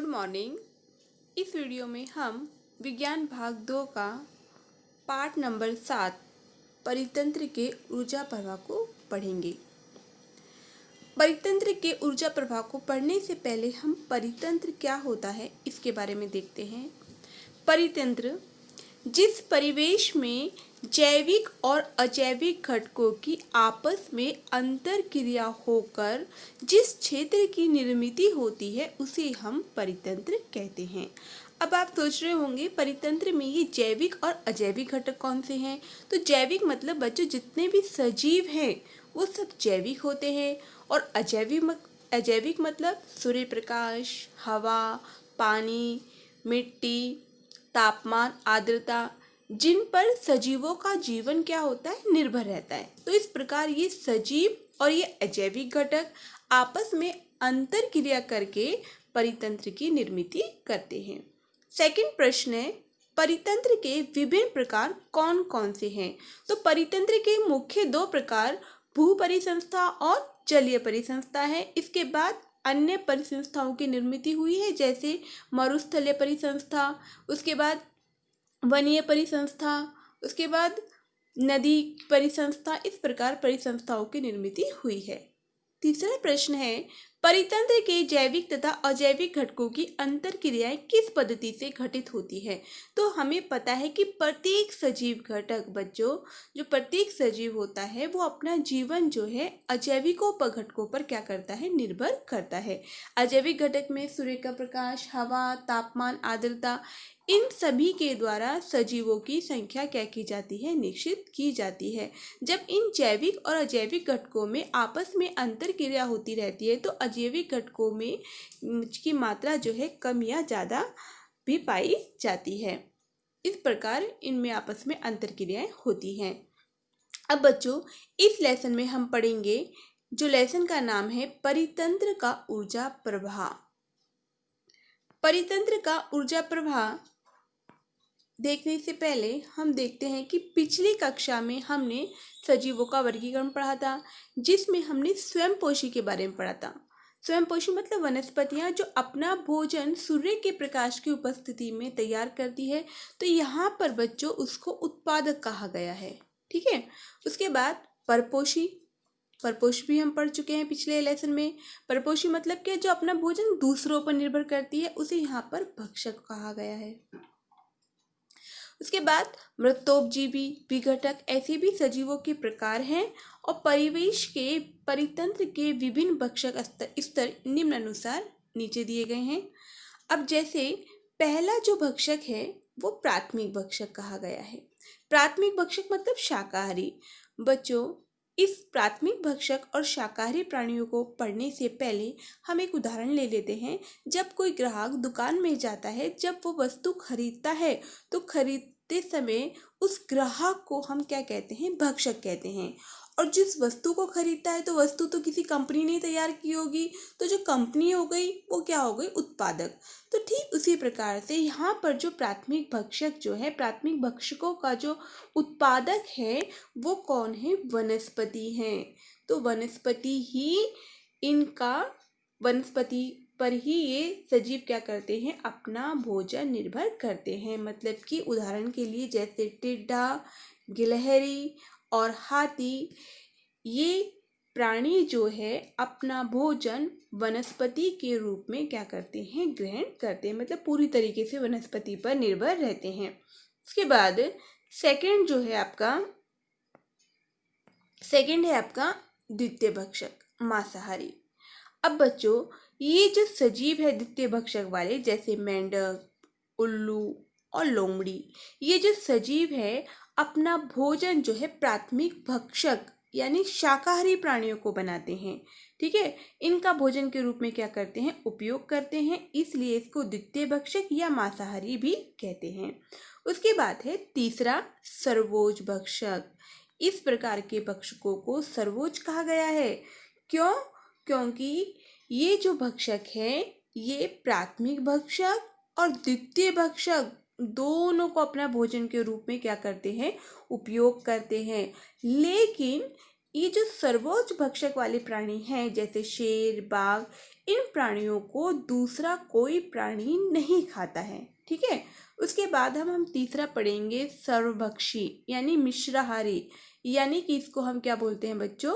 Good morning. इस video में हम विज्ञान भाग 2 का पाठ नंबर 7 परितंत्र के ऊर्जा प्रवाह को पढ़ेंगे। परितंत्र के ऊर्जा प्रवाह को पढ़ने से पहले हम परितंत्र क्या होता है इसके बारे में देखते हैं। परितंत्र जिस परिवेश में जैविक और अजैविक घटकों की आपस में अंतर क्रिया होकर जिस क्षेत्र की निर्मित होती है उसे हम परितंत्र कहते हैं। अब आप सोच रहे होंगे परितंत्र में ये जैविक और अजैविक घटक कौन से हैं। तो जैविक मतलब बच्चों जितने भी सजीव हैं वो सब जैविक होते हैं, और अजैविक मतलब सूर्य प्रकाश, हवा, पानी, मिट्टी, तापमान, आर्द्रता, जिन पर सजीवों का जीवन क्या होता है, निर्भर रहता है। तो इस प्रकार ये सजीव और ये अजैविक घटक आपस में अंतर क्रिया करके परितंत्र की निर्मित करते हैं। सेकंड प्रश्न है, परितंत्र के विभिन्न प्रकार कौन कौन से हैं। तो परितंत्र के मुख्य दो प्रकार भू परिसंस्था और जलीय परिसंस्था है। इसके बाद अन्य परिसंस्थाओं की निर्मित हुई है, जैसे मरुस्थलीय परिसंस्था, उसके बाद वनीय परिसंस्था, उसके बाद नदी परिसंस्था। इस प्रकार परिसंस्थाओं की निर्मित हुई है। तीसरा प्रश्न है, परितंत्र के जैविक तथा अजैविक घटकों की अंतर क्रियाएं किस पद्धति से घटित होती है। तो हमें पता है कि प्रत्येक सजीव घटक बच्चों, जो प्रत्येक सजीव होता है वो अपना जीवन जो है अजैविकों पर घटकों पर क्या करता है, निर्भर करता है। अजैविक घटक में सूर्य का प्रकाश, हवा, तापमान, आर्द्रता, इन सभी के द्वारा सजीवों की संख्या क्या की जाती है, निश्चित की जाती है। जब इन जैविक और अजैविक घटकों में आपस में अंतर क्रिया होती रहती है तो अजैविक घटकों में की मात्रा जो है कम या ज़्यादा भी पाई जाती है। इस प्रकार इनमें आपस में अंतर क्रियाएं होती हैं। अब बच्चों इस लेसन में हम पढ़ेंगे जो लेसन का नाम है परितंत्र का ऊर्जा प्रवाह। परितंत्र का ऊर्जा प्रवाह देखने से पहले हम देखते हैं कि पिछली कक्षा में हमने सजीवों का वर्गीकरण पढ़ा था, जिसमें हमने स्वयंपोषी के बारे में पढ़ा था। स्वयंपोषी मतलब वनस्पतियां जो अपना भोजन सूर्य के प्रकाश की उपस्थिति में तैयार करती है। तो यहाँ पर बच्चों उसको उत्पादक कहा गया है, ठीक है। उसके बाद परपोषी, परपोषी भी हम पढ़ चुके हैं पिछले लेसन में। परपोषी मतलब क्या, जो अपना भोजन दूसरों पर निर्भर करती है उसे यहाँ पर भक्षक कहा गया है। उसके बाद मृतोपजीवी विघटक, ऐसे भी सजीवों के प्रकार हैं। और परिवेश के परितंत्र के विभिन्न भक्षक स्तर निम्नानुसार नीचे दिए गए हैं। अब जैसे पहला जो भक्षक है वो प्राथमिक भक्षक कहा गया है। प्राथमिक भक्षक मतलब शाकाहारी। बच्चों इस प्राथमिक भक्षक और शाकाहारी प्राणियों को पढ़ने से पहले हम एक उदाहरण ले लेते हैं। जब कोई ग्राहक दुकान में जाता है, जब वो वस्तु खरीदता है तो खरीदते समय उस ग्राहक को हम क्या कहते हैं, भक्षक कहते हैं। और जिस वस्तु को खरीदता है तो वस्तु तो किसी कंपनी ने तैयार की होगी, तो जो कंपनी हो गई वो क्या हो गई, उत्पादक। तो ठीक उसी प्रकार से यहाँ पर जो प्राथमिक भक्षक जो है, प्राथमिक भक्षकों का जो उत्पादक है वो कौन है, वनस्पति हैं। तो वनस्पति पर ही ये सजीव क्या करते हैं, अपना भोजन निर्भर करते हैं। मतलब कि उदाहरण के लिए जैसे टिड्डा, गिलहरी और हाथी, ये प्राणी जो है अपना भोजन वनस्पति के रूप में क्या करते हैं, ग्रहण करते हैं। मतलब पूरी तरीके से वनस्पति पर निर्भर रहते हैं। उसके बाद सेकंड है आपका द्वितीय भक्षक, मांसाहारी। अब बच्चों ये जो सजीव है द्वितीय भक्षक वाले, जैसे मेंढक, उल्लू और लोमड़ी, ये जो सजीव है अपना भोजन जो है प्राथमिक भक्षक यानी शाकाहारी प्राणियों को बनाते हैं, ठीक है। इनका भोजन के रूप में क्या करते हैं, उपयोग करते हैं, इसलिए इसको द्वितीय भक्षक या मांसाहारी भी कहते हैं। उसके बाद है तीसरा, सर्वोज भक्षक। इस प्रकार के भक्षकों को सर्वोज कहा गया है। क्यों? क्योंकि ये जो भक्षक है ये प्राथमिक भक्षक और द्वितीय भक्षक दोनों को अपना भोजन के रूप में क्या करते हैं, उपयोग करते हैं। लेकिन ये जो सर्वोच्च भक्षक वाले प्राणी हैं जैसे शेर, बाघ, इन प्राणियों को दूसरा कोई प्राणी नहीं खाता है। ठीक है, उसके बाद हम तीसरा पढ़ेंगे सर्वभक्षी यानी मिश्राहारी, यानी कि इसको हम क्या बोलते हैं बच्चों,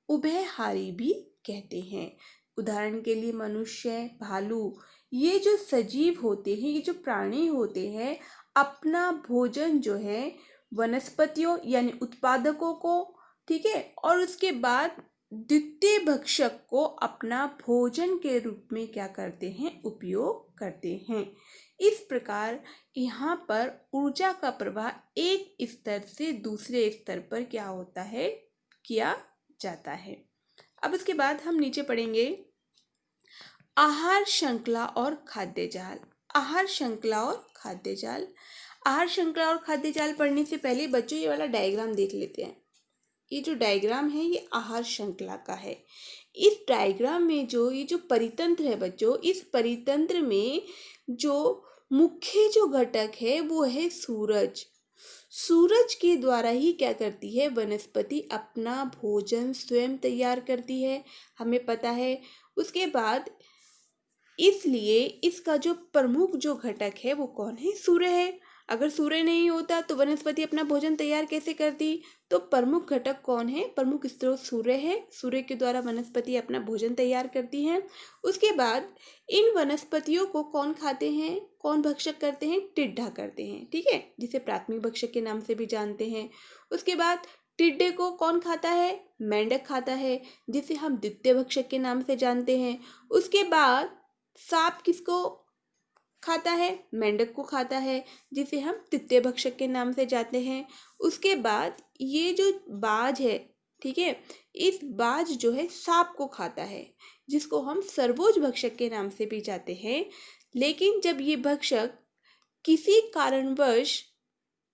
उभयहारी भी कहते हैं। उदाहरण के लिए मनुष्य, भालू, ये जो सजीव होते हैं, ये जो प्राणी होते हैं, अपना भोजन जो है वनस्पतियों यानी उत्पादकों को, ठीक है, और उसके बाद द्वितीय भक्षक को अपना भोजन के रूप में क्या करते हैं, उपयोग करते हैं। इस प्रकार यहाँ पर ऊर्जा का प्रवाह एक स्तर से दूसरे स्तर पर क्या होता है, किया जाता है। अब इसके बाद हम नीचे पढ़ेंगे आहार श्रृंखला और खाद्य जाल। आहार श्रृंखला और खाद्य जाल। आहार श्रृंखला और खाद्य जाल पढ़ने से पहले बच्चों ये वाला डायग्राम देख लेते हैं। ये जो डायग्राम है ये आहार श्रृंखला का है। इस डायग्राम में जो ये जो परितंत्र है बच्चों, इस परितंत्र में जो मुख्य जो घटक है वो है सूरज। सूरज के द्वारा ही क्या करती है, वनस्पति अपना भोजन स्वयं तैयार करती है, हमें पता है। उसके बाद इसलिए इसका जो प्रमुख जो घटक है वो कौन है, सूर्य है। अगर सूर्य नहीं होता तो वनस्पति अपना भोजन तैयार कैसे करती, तो प्रमुख घटक कौन है, प्रमुख स्रोत सूर्य है। सूर्य के द्वारा वनस्पति अपना भोजन तैयार करती है। उसके बाद इन वनस्पतियों को कौन खाते हैं, कौन भक्षक करते हैं, टिड्डा करते हैं, ठीक है, जिसे प्राथमिक भक्षक के नाम से भी जानते हैं। उसके बाद टिड्डे को कौन खाता है, मेंढक खाता है, जिसे हम द्वितीय भक्षक के नाम से जानते हैं। उसके बाद सांप किसको खाता है, मेंढक को खाता है, जिसे हम तृतीय भक्षक के नाम से जानते हैं। उसके बाद ये जो बाज है, ठीक है, इस बाज जो है सांप को खाता है, जिसको हम सर्वोज भक्षक के नाम से भी जानते हैं। लेकिन जब ये भक्षक किसी कारणवश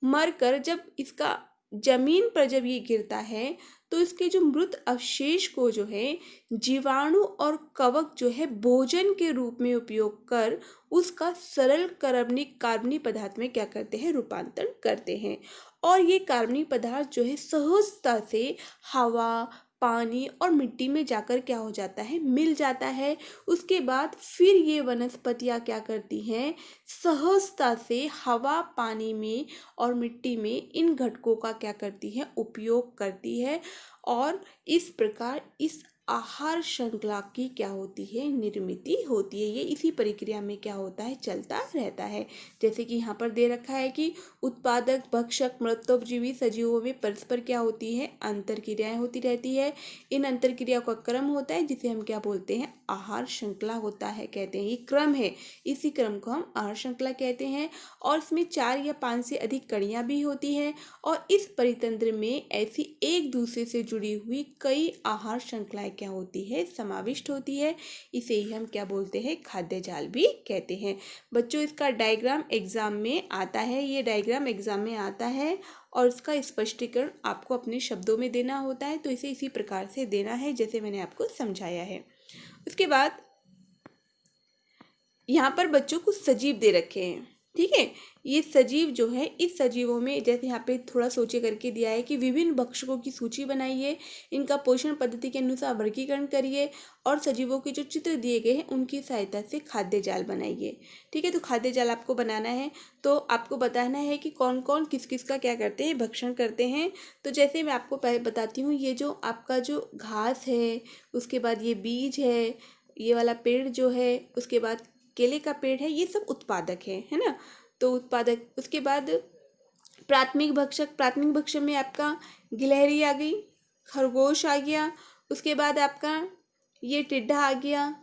मरकर जब इसका जमीन पर जब ये गिरता है तो इसके जो मृत अवशेष को जो है जीवाणु और कवक जो है भोजन के रूप में उपयोग कर उसका सरल कार्बनिक पदार्थ में क्या करते हैं, रूपांतरण करते हैं। और ये कार्बनिक पदार्थ जो है सहजता से हवा, पानी और मिट्टी में जाकर क्या हो जाता है, मिल जाता है। उसके बाद फिर ये वनस्पतियाँ क्या करती हैं, सहजता से हवा, पानी में और मिट्टी में इन घटकों का क्या करती है, उपयोग करती है। और इस प्रकार इस आहार श्रृंखला की क्या होती है, निर्मिति होती है। ये इसी प्रक्रिया में क्या होता है, चलता रहता है। जैसे कि यहाँ पर दे रखा है कि उत्पादक, भक्षक, मृतोपजीवी सजीवों में परस्पर क्या होती है, अंतर क्रियाएं होती रहती है। इन अंतर क्रिया का क्रम होता है जिसे हम क्या बोलते हैं, आहार श्रृंखला होता है, कहते हैं। ये क्रम है, इसी क्रम को हम आहार श्रृंखला कहते हैं। और इसमें 4 या 5 से अधिक कड़ियाँ भी होती हैं। और इस परितंत्र में ऐसी एक दूसरे से जुड़ी हुई कई आहार श्रृंखलाएं क्या होती है, समाविष्ट होती है। इसे ही हम क्या बोलते हैं, खाद्य जाल भी कहते हैं। बच्चों इसका डायग्राम एग्जाम में आता है, ये डायग्राम एग्जाम में आता है और इसका स्पष्टीकरण आपको अपने शब्दों में देना होता है। तो इसे इसी प्रकार से देना है जैसे मैंने आपको समझाया है। उसके बाद यहाँ पर बच्चों को सजीव दे रखे हैं, ठीक है। ये सजीव जो है, इस सजीवों में जैसे यहाँ पे थोड़ा सोचे करके दिया है कि विभिन्न भक्षकों की सूची बनाइए, इनका पोषण पद्धति के अनुसार वर्गीकरण करिए और सजीवों के जो चित्र दिए गए हैं उनकी सहायता से खाद्य जाल बनाइए, ठीक है। तो खाद्य जाल आपको बनाना है तो आपको बताना है कि कौन कौन किस किस का क्या करते हैं, भक्षण करते हैं। तो जैसे मैं आपको पहले बताती हूँ, ये जो आपका जो घास है, उसके बाद ये बीज है, ये वाला पेड़ जो है, उसके बाद केले का पेड़ है, ये सब उत्पादक है ना। तो उत्पादक, उसके बाद प्राथमिक भक्षक, प्राथमिक भक्षक में आपका गिलहरी आ गई, खरगोश आ गया, उसके बाद आपका ये टिड्डा आ गया,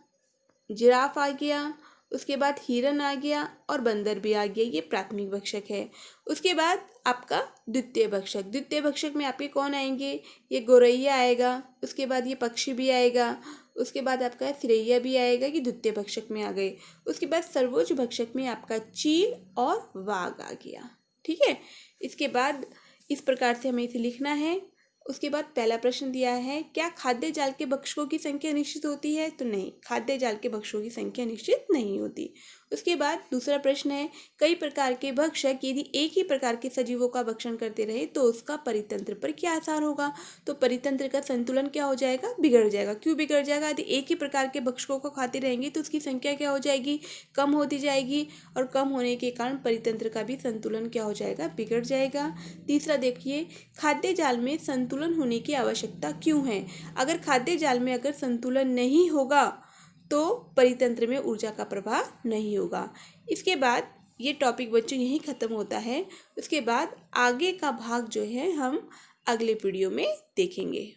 जिराफ आ गया, उसके बाद हिरन आ गया और बंदर भी आ गया, ये प्राथमिक भक्षक है। उसके बाद आपका द्वितीय भक्षक, द्वितीय भक्षक में आपके कौन आएंगे, ये गौरैया आएगा, उसके बाद ये पक्षी भी आएगा, उसके बाद आपका फिरैया भी आएगा, कि द्वितीय भक्षक में आ गए। उसके बाद सर्वोच्च भक्षक में आपका चील और वाघ आ गया, ठीक है। इसके बाद इस प्रकार से हमें इसे लिखना है। उसके बाद पहला प्रश्न दिया है, क्या खाद्य जाल के भक्षकों की संख्या निश्चित होती है, तो नहीं, खाद्य जाल के भक्षकों की संख्या निश्चित नहीं होती। उसके बाद दूसरा प्रश्न है, कई प्रकार के भक्षक यदि एक ही प्रकार के सजीवों का भक्षण करते रहे तो उसका परितंत्र पर क्या असर होगा। तो परितंत्र का संतुलन क्या हो जाएगा, बिगड़ जाएगा। क्यों बिगड़ जाएगा, यदि एक ही प्रकार के भक्षकों को खाते रहेंगे तो उसकी संख्या क्या हो जाएगी, कम होती जाएगी, और कम होने के कारण परितंत्र का भी संतुलन क्या हो जाएगा, बिगड़ जाएगा। तीसरा देखिए, खाद्य जाल में संतुलन होने की आवश्यकता क्यों है। अगर खाद्य जाल में अगर संतुलन नहीं होगा तो परितंत्र में ऊर्जा का प्रवाह नहीं होगा। इसके बाद ये टॉपिक बच्चों यहीं ख़त्म होता है। उसके बाद आगे का भाग जो है हम अगले वीडियो में देखेंगे।